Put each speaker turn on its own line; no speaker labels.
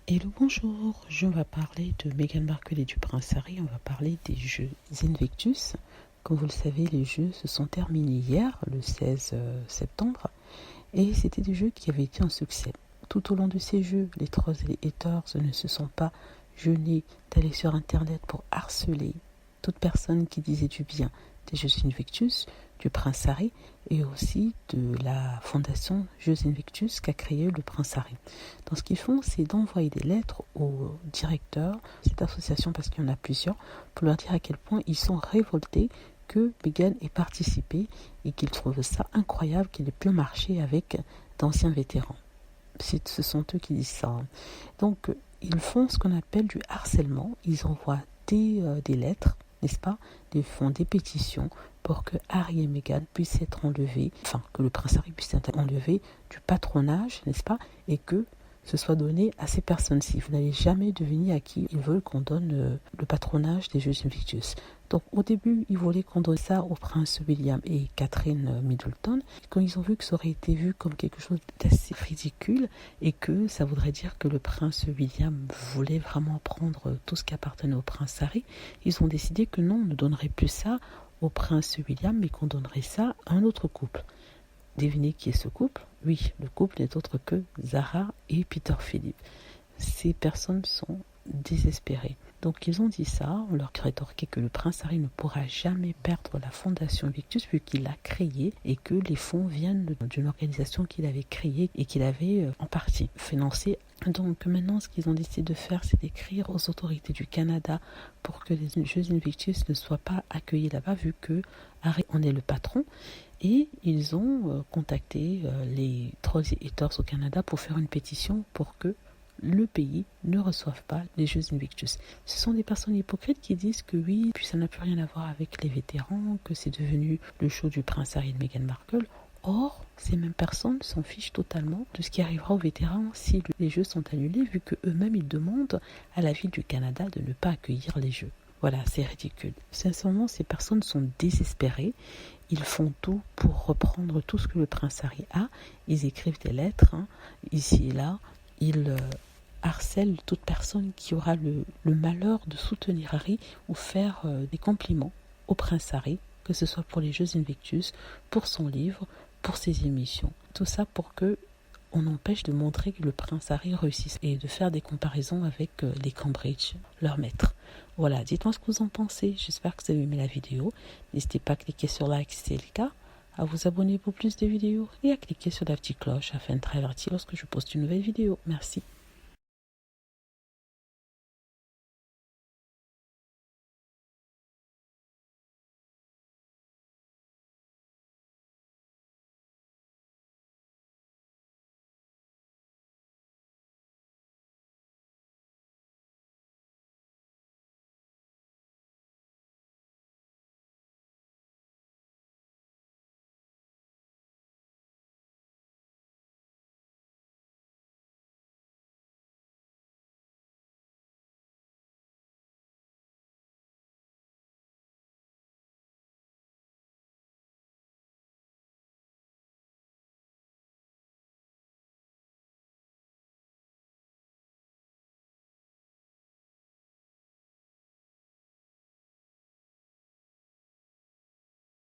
Hello, bonjour, je vais parler de Meghan Markle et du prince Harry. On va parler des Jeux Invictus. Comme vous le savez, les Jeux se sont terminés hier, le 16 septembre, et c'était des Jeux qui avaient été un succès. Tout au long de ces Jeux, les trolls et les haters ne se sont pas gênés d'aller sur Internet pour harceler toute personne qui disait du bien des Jeux Invictus, du prince Harry et aussi de la fondation Jeux Invictus qu'a créé le prince Harry. Donc ce qu'ils font, c'est d'envoyer des lettres aux directeurs de cette association, parce qu'il y en a plusieurs, pour leur dire à quel point ils sont révoltés que Meghan ait participé et qu'ils trouvent ça incroyable qu'il ait pu marcher avec d'anciens vétérans. Ce sont eux qui disent ça. Donc ils font ce qu'on appelle du harcèlement. Ils envoient des lettres, n'est-ce pas? Ils font des pétitions pour que Harry et Meghan puissent être enlevés, enfin que le prince Harry puisse être enlevé du patronage, n'est-ce pas? Et que ce soit donné à ces personnes-ci. Vous n'allez jamais deviner à qui ils veulent qu'on donne le patronage des Jeux Invictus. Donc au début, ils voulaient qu'on donne ça au prince William et Catherine Middleton. Et quand ils ont vu que ça aurait été vu comme quelque chose d'assez ridicule et que ça voudrait dire que le prince William voulait vraiment prendre tout ce qui appartenait au prince Harry, ils ont décidé que non, on ne donnerait plus ça au prince William, mais qu'on donnerait ça à un autre couple. Devinez qui est ce couple? Oui, le couple n'est autre que Zara et Peter Philip. Ces personnes sont désespérées. Donc ils ont dit ça, on leur rétorqué que le prince Harry ne pourra jamais perdre la fondation Invictus vu qu'il l'a créée et que les fonds viennent d'une organisation qu'il avait créée et qu'il avait en partie financée. Donc maintenant, ce qu'ils ont décidé de faire, c'est d'écrire aux autorités du Canada pour que les Jeux Invictus ne soient pas accueillis là-bas, vu que Harry en est le patron. Et ils ont contacté les trolls et haters au Canada pour faire une pétition pour que le pays ne reçoive pas les Jeux Invictus. Ce sont des personnes hypocrites qui disent que oui, puis ça n'a plus rien à voir avec les vétérans, que c'est devenu le show du prince Harry et de Meghan Markle. Or, ces mêmes personnes s'en fichent totalement de ce qui arrivera aux vétérans si les Jeux sont annulés, vu qu'eux-mêmes ils demandent à la ville du Canada de ne pas accueillir les Jeux. Voilà, c'est ridicule. Sincèrement, ces personnes sont désespérées. Ils font tout pour reprendre tout ce que le prince Harry a. Ils écrivent des lettres, ici et là. Ils harcèlent toute personne qui aura le malheur de soutenir Harry ou faire des compliments au prince Harry, que ce soit pour les Jeux Invictus, pour son livre, pour ses émissions. Tout ça pour que on empêche de montrer que le prince Harry réussit et de faire des comparaisons avec les Cambridge, leur maître. Voilà, dites-moi ce que vous en pensez. J'espère que vous avez aimé la vidéo. N'hésitez pas à cliquer sur like si c'est le cas, à vous abonner pour plus de vidéos et à cliquer sur la petite cloche afin d'être averti lorsque je poste une nouvelle vidéo. Merci.